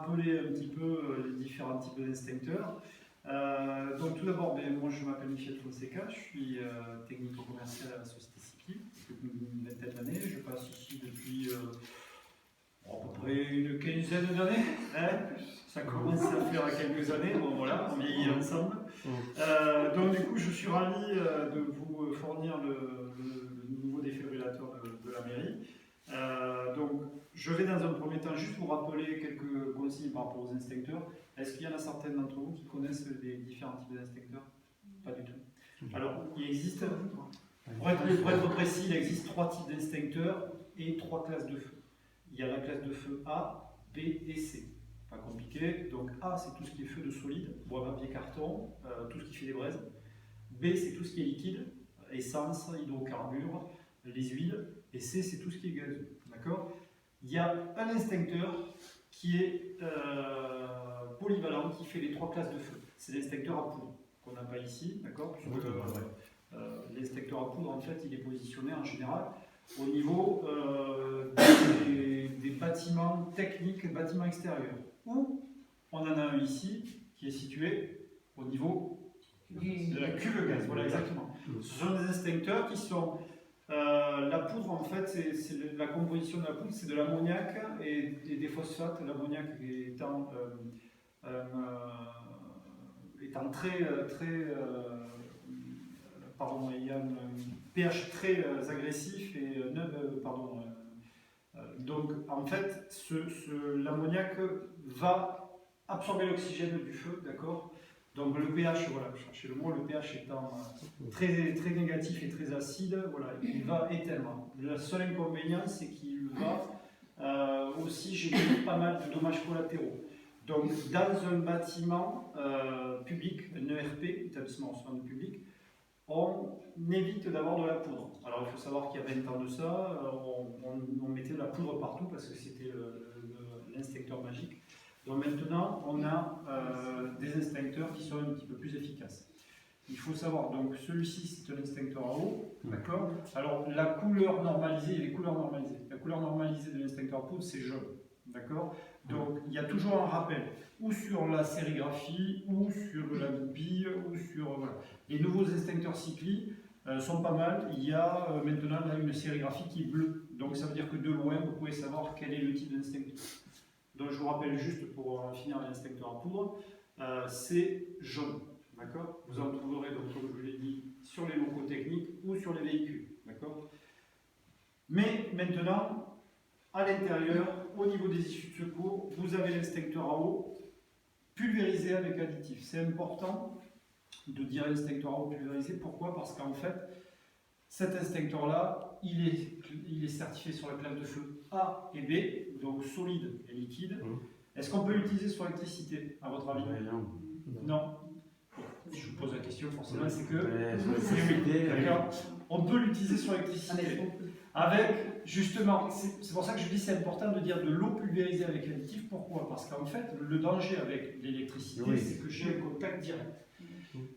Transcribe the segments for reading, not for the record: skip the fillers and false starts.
rappeler un petit peu les différents types d'instincteurs. Donc tout d'abord, moi je m'appelle Michel Fonseca, je suis technico-commercial à la société Cycli depuis une vingtaine d'années. Je passe ici depuis à peu près une quinzaine d'années. Ça commence à faire quelques années, bon voilà, on vieillit ensemble. Donc du coup, je suis ravi de vous fournir le nouveau défibrillateur de la mairie. Donc je vais dans un premier temps juste vous rappeler quelques consignes par rapport aux instincteurs. Est-ce qu'il y en a certains d'entre vous qui connaissent les différents types d'instincteurs? Pas du tout. Alors, il existe, pour être précis, il existe 3 types d'instincteurs et 3 classes de feu. Il y a la classe de feu A, B et C. Pas compliqué. Donc A, c'est tout ce qui est feu de solide, bois, papier, carton, tout ce qui fait des braises. B, c'est tout ce qui est liquide, essence, hydrocarbures, les huiles. Et C, c'est tout ce qui est gazeux. D'accord? Il y a un instincteur qui est polyvalent, qui fait les 3 classes de feu. C'est l'instincteur à poudre, qu'on n'a pas ici, d'accord? L'instincteur à poudre, en fait, il est positionné en général au niveau des bâtiments techniques, bâtiments extérieurs. Ou on en a un ici qui est situé au niveau de la cuve gaz. Voilà, exactement. Ce sont des instincteurs qui sont la poudre, en fait, c'est la composition de la poudre, c'est de l'ammoniac et des phosphates. L'ammoniac étant pardon, il y a un pH très agressif et donc en fait, l'ammoniac va absorber l'oxygène du feu, d'accord? Donc le pH, voilà, je cherchais le mot, le pH étant très, très négatif et très acide, voilà, il va éteindre. Le seul inconvénient, c'est qu'il va aussi générer pas mal de dommages collatéraux. Donc dans un bâtiment public, un ERP, établissement en soins public, on évite d'avoir de la poudre. Alors il faut savoir qu'il y a 20 ans de ça, on mettait de la poudre partout parce que c'était l'instincteur magique. Donc maintenant, on a des instincteurs qui sont un petit peu plus efficaces. Il faut savoir, donc celui-ci c'est un instincteur à eau, d'accord? Alors la couleur normalisée, les couleurs normalisées. La couleur normalisée de l'instincteur à poudre, c'est jaune, d'accord? Donc il y a toujours un rappel, ou sur la sérigraphie, ou sur la goupille, ou sur... Voilà. Les nouveaux instincteurs Cycli sont pas mal. Il y a maintenant là, une sérigraphie qui est bleue. Donc ça veut dire que de loin, vous pouvez savoir quel est le type d'instincteur. Donc je vous rappelle juste pour finir l'instincteur à poudre, c'est jaune. D'accord? Vous en trouverez, donc, comme je l'ai dit, sur les locaux techniques ou sur les véhicules. D'accord? Mais maintenant, à l'intérieur, au niveau des issues de secours, vous avez l'instincteur à eau pulvérisé avec additif. C'est important de dire l'instincteur à eau pulvérisé. Pourquoi? Parce qu'en fait, cet instincteur-là, il est certifié sur la classe de feu A et B, donc solide et liquide. Est-ce qu'on peut l'utiliser sur l'électricité, à votre avis? Non. Je vous pose la question, forcément, c'est que c'est oui. D'accord. On peut l'utiliser sur l'électricité. Avec, justement, c'est pour ça que je dis c'est important de dire de l'eau pulvérisée avec l'additif. Pourquoi? Parce qu'en fait, le danger avec l'électricité, c'est que j'ai un contact direct.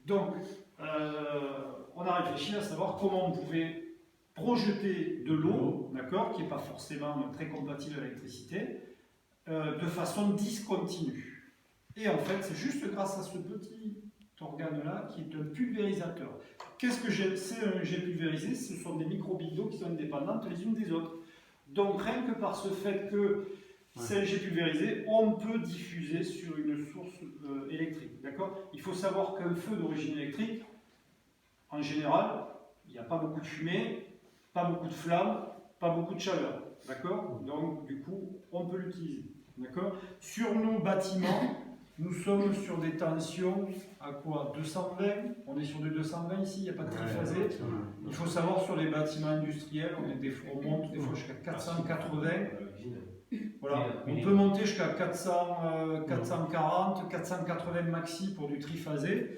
Donc, on a réfléchi à savoir comment on pouvait projeter de l'eau, d'accord, qui n'est pas forcément très compatible avec l'électricité, de façon discontinue. Et en fait, c'est juste grâce à ce petit organe-là qui est un pulvérisateur. Qu'est-ce que c'est un jet pulvérisé? Ce sont des microbilles d'eau qui sont indépendantes les unes des autres. Donc rien que par ce fait que c'est un jet pulvérisé, on peut diffuser sur une source électrique. D'accord? Il faut savoir qu'un feu d'origine électrique, en général, il n'y a pas beaucoup de fumée, pas beaucoup de flammes, pas beaucoup de chaleur. D'accord? Donc du coup, on peut l'utiliser. D'accord? Sur nos bâtiments, nous sommes sur des tensions à quoi? 220, on est sur du 220 ici, il n'y a pas de triphasé. Il faut savoir sur les bâtiments industriels, on monte des fois jusqu'à 480. Voilà. On peut monter jusqu'à 440, 480 maxi pour du triphasé.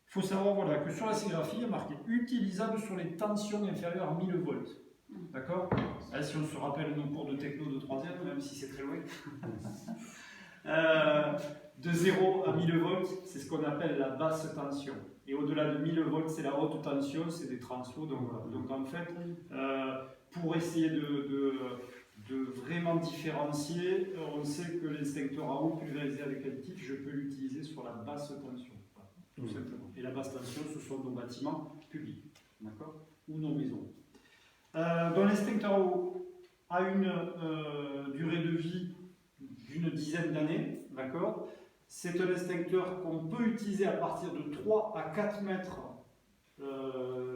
Il faut savoir voilà, que sur la sérigraphie, il y a marqué utilisable sur les tensions inférieures à 1000 volts. D'accord? Si on se rappelle nos cours de techno de 3e, même si c'est très loin. De 0 à 1000 volts, c'est ce qu'on appelle la basse tension. Et au-delà de 1000 volts, c'est la haute tension, c'est des transfos. Donc en fait, pour essayer de vraiment différencier. On sait que l'instincteur à eau pulvérisé avec additif, je peux l'utiliser sur la basse tension, tout simplement. Et la basse tension, ce sont nos bâtiments publics, d'accord, ou nos maisons. Donc l'instincteur à eau a une durée de vie d'une dizaine d'années, d'accord. C'est un extincteur qu'on peut utiliser à partir de 3 à 4 mètres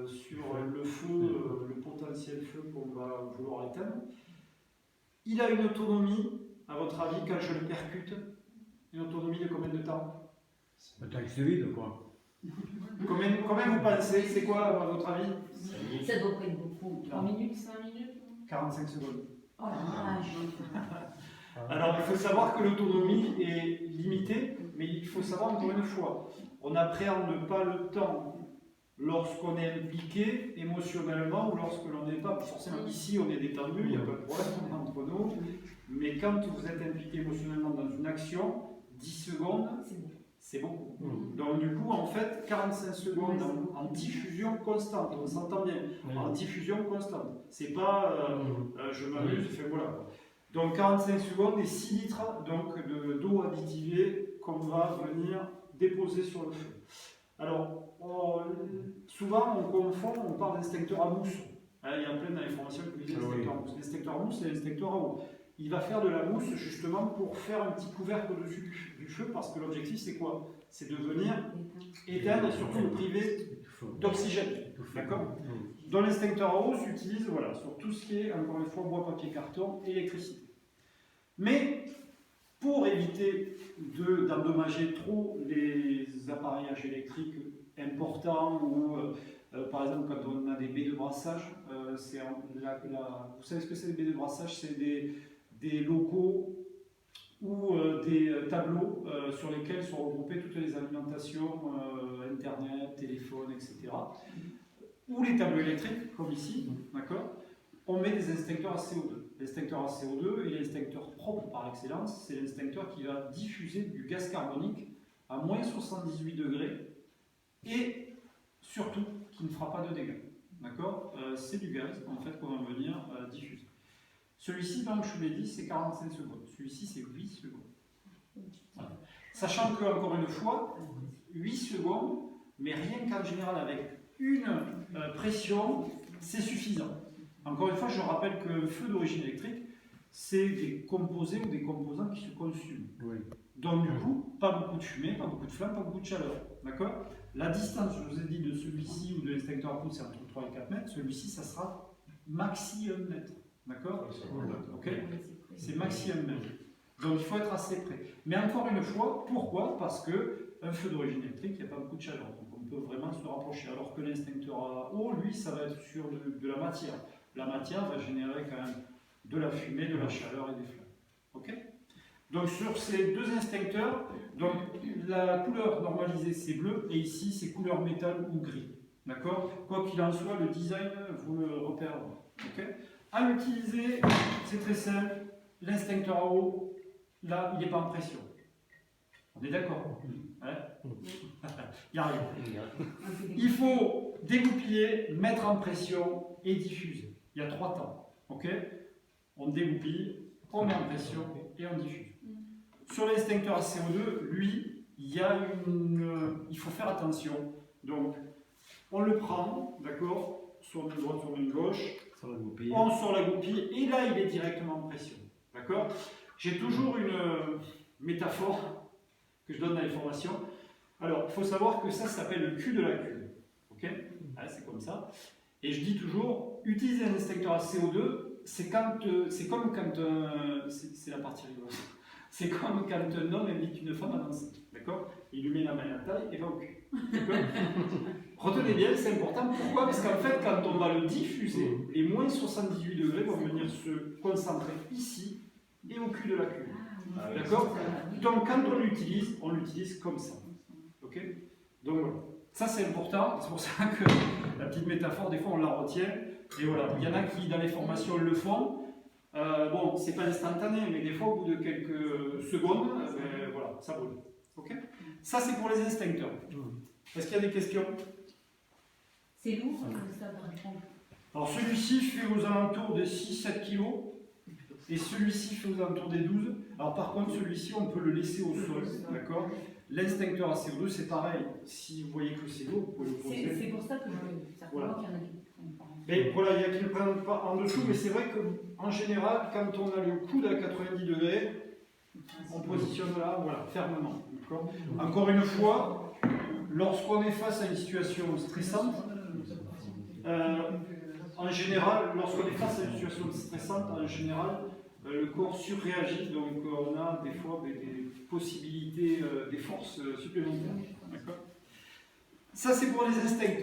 sur le feu, le potentiel feu qu'on va vouloir éteindre. Il a une autonomie, à votre avis, quand je le percute, une autonomie de combien de temps? Tant que c'est vide, quoi. Combien vous pensez? C'est quoi, à votre avis? Ça doit pas être beaucoup. 3 minutes, 5 minutes? 45 secondes. Oh la vache. Alors, il faut savoir que l'autonomie est limitée, mais il faut savoir encore une fois, on n'appréhende pas le temps lorsqu'on est impliqué émotionnellement ou lorsque l'on n'est pas. Forcément, ici, on est détendu, il n'y a pas de problème, on est entre nous, mais quand vous êtes impliqué émotionnellement dans une action, 10 secondes, c'est beaucoup. Donc, du coup, en fait, 45 secondes en diffusion constante, on s'entend bien, en diffusion constante. C'est pas je m'amuse, je fais voilà. Donc 45 secondes et 6 litres d'eau additivée qu'on va venir déposer sur le feu. Alors, souvent on confond, on parle d'instincteur à mousse. Il y a plein d'informations qui disent l'instincteur à mousse. L'instincteur à mousse, c'est l'instincteur à eau. Il va faire de la mousse justement pour faire un petit couvercle au-dessus du feu, parce que l'objectif c'est quoi? C'est de venir éteindre et surtout le priver d'oxygène. D'accord? Dans l'extincteur à eau s'utilise voilà, sur tout ce qui est, encore une fois, bois, papier, carton, électricité. Mais pour éviter d'endommager trop les appareillages électriques importants ou par exemple quand on a des baies de brassage, vous savez ce que c'est des baies de brassage? C'est des locaux ou des tableaux sur lesquels sont regroupées toutes les alimentations, internet, téléphone, etc. Ou les tableaux électriques, comme ici, d'accord? On met des instincteurs à CO2. L'extincteur à CO2 est l'extincteur propre par excellence, c'est l'extincteur qui va diffuser du gaz carbonique à moins 78 degrés et surtout qui ne fera pas de dégâts. D'accord? C'est du gaz en fait qu'on va venir diffuser. Celui-ci, donc je vous l'ai dit, c'est 45 secondes. Celui-ci, c'est 8 secondes. Voilà. Sachant que, encore une fois, 8 secondes, mais rien qu'en général avec une pression, c'est suffisant. Encore une fois, je rappelle qu'un feu d'origine électrique, c'est des composés ou des composants qui se consument. Oui. Donc du coup, pas beaucoup de fumée, pas beaucoup de flamme, pas beaucoup de chaleur. D'accord? La distance, je vous ai dit, de celui-ci ou de l'extincteur à poudre, c'est entre 3 et 4 mètres. Celui-ci, ça sera maxi 1 mètre. D'accord? Ok? C'est maxi 1 mètre. Donc il faut être assez près. Mais encore une fois, pourquoi? Parce qu'un feu d'origine électrique, il n'y a pas beaucoup de chaleur. Donc on peut vraiment se rapprocher. Alors que l'extincteur à eau, lui, ça va être sur de la matière. La matière va générer quand même de la fumée, de la chaleur et des flammes. Ok? Donc sur ces deux extincteurs, donc la couleur normalisée c'est bleu et ici c'est couleur métal ou gris. D'accord? Quoi qu'il en soit, le design vous le repérerez. Ok? À utiliser, c'est très simple. L'extincteur à eau, là il n'est pas en pression. On est d'accord? Hein? Il y a rien. Il faut dégoupiller, mettre en pression et diffuser. Il y a 3 temps. Ok? On dégoupille, on met en pression et on diffuse. Sur l'extincteur à CO2, lui, il faut faire attention. Donc, on le prend, d'accord, sur une droite, sur une gauche, on sort la goupille et là, il est directement en pression. D'accord? J'ai toujours une métaphore que je donne dans les formations. Alors, il faut savoir que ça s'appelle le cul de la cuve. Ok? C'est comme ça. Et je dis toujours, utiliser un extincteur à CO2, c'est comme quand c'est la partie rigolote. C'est comme quand un homme invite une femme à danser, d'accord? Il lui met la main à la taille et va au cul, d'accord? Retenez bien, c'est important. Pourquoi? Parce qu'en fait, quand on va le diffuser, les moins 78 degrés vont venir se concentrer ici et au cul de la cuve, d'accord? Donc quand on l'utilise comme ça, ok? Donc voilà. Ça c'est important, c'est pour ça que la petite métaphore, des fois on la retient. Et voilà, il y en a qui dans les formations le font. Bon, c'est pas instantané, mais des fois au bout de quelques secondes, voilà, ça brûle. Ok? Ça c'est pour les extincteurs. Est-ce qu'il y a des questions? C'est lourd, ça. Alors celui-ci fait aux alentours de 6-7 kg. Et celui-ci fait aux alentours des 12. Alors par contre, celui-ci, on peut le laisser au sol, d'accord? L'instincteur à CO2, c'est pareil. Si vous voyez que c'est lourd, vous pouvez le poser. C'est pour ça que certainement Voilà. qu'il y en a qui ne prennent pas. Mais voilà, il y a qui ne prennent pas en dessous, mais c'est vrai qu'en général, quand on a le coude à 90 degrés, on positionne là, voilà, fermement. D'accord. Encore une fois, lorsqu'on est face à une situation stressante, en général, lorsqu'on est face à une situation stressante, en général, le corps surréagit, donc on a des fois des possibilités, des forces supplémentaires. D'accord. Ça, c'est pour les instincteurs.